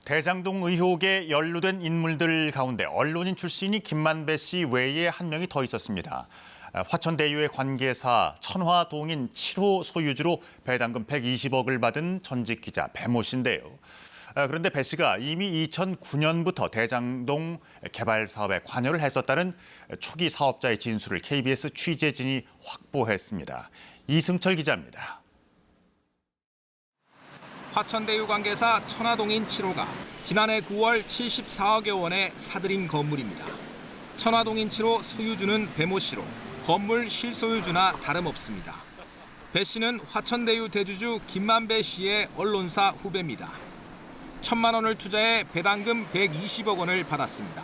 대장동 의혹에 연루된 인물들 가운데 언론인 출신이 김만배 씨 외에 한 명이 더 있었습니다. 화천대유의 관계사 천화동인 7호 소유주로 배당금 120억을 받은 전직 기자 배모 씨인데요. 그런데 배 씨가 이미 2009년부터 대장동 개발 사업에 관여를 했었다는 초기 사업자의 진술을 KBS 취재진이 확보했습니다. 이승철 기자입니다. 화천대유 관계사 천화동인 7호가 지난해 9월 74억여 원에 사들인 건물입니다. 천화동인 7호 소유주는 배모 씨로 건물 실소유주나 다름없습니다. 배 씨는 화천대유 대주주 김만배 씨의 언론사 후배입니다. 1,000만 원을 투자해 배당금 120억 원을 받았습니다.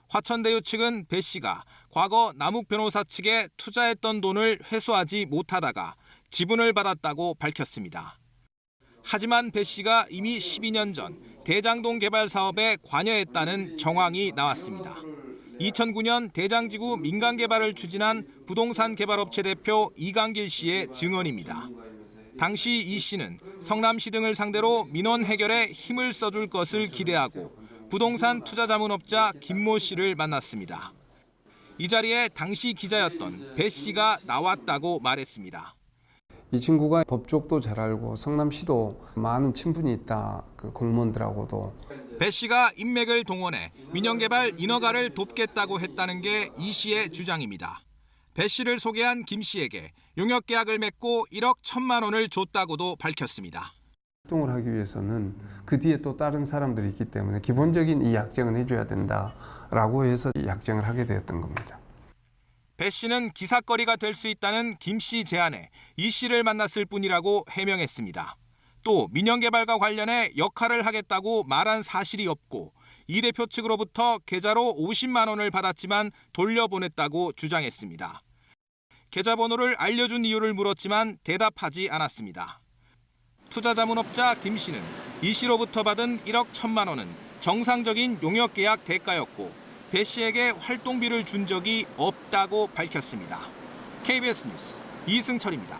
화천대유 측은 배 씨가 과거 남욱 변호사 측에 투자했던 돈을 회수하지 못하다가 지분을 받았다고 밝혔습니다. 하지만 배 씨가 이미 12년 전 대장동 개발 사업에 관여했다는 정황이 나왔습니다. 2009년 대장지구 민간 개발을 추진한 부동산 개발업체 대표 이강길 씨의 증언입니다. 당시 이 씨는 성남시 등을 상대로 민원 해결에 힘을 써줄 것을 기대하고 부동산 투자 자문업자 김모 씨를 만났습니다. 이 자리에 당시 기자였던 배 씨가 나왔다고 말했습니다. 이 친구가 법쪽도 잘 알고 성남시도 많은 친분이 있다, 그 공무원들하고도. 배 씨가 인맥을 동원해 민영개발 인허가를 돕겠다고 했다는 게 이 씨의 주장입니다. 배 씨를 소개한 김 씨에게 용역계약을 맺고 1억 1,000만 원을 줬다고도 밝혔습니다. 활동을 하기 위해서는 그 뒤에 또 다른 사람들이 있기 때문에 기본적인 이 약정은 해줘야 된다라고 해서 이 약정을 하게 되었던 겁니다. 배 씨는 기사거리가 될 수 있다는 김 씨 제안에 이 씨를 만났을 뿐이라고 해명했습니다. 또 민영개발과 관련해 역할을 하겠다고 말한 사실이 없고 이 대표 측으로부터 계좌로 50만 원을 받았지만 돌려보냈다고 주장했습니다. 계좌번호를 알려준 이유를 물었지만 대답하지 않았습니다. 투자자문업자 김 씨는 이 씨로부터 받은 1억 1,000만 원은 정상적인 용역계약 대가였고 배 씨에게 활동비를 준 적이 없다고 밝혔습니다. KBS 뉴스 이승철입니다.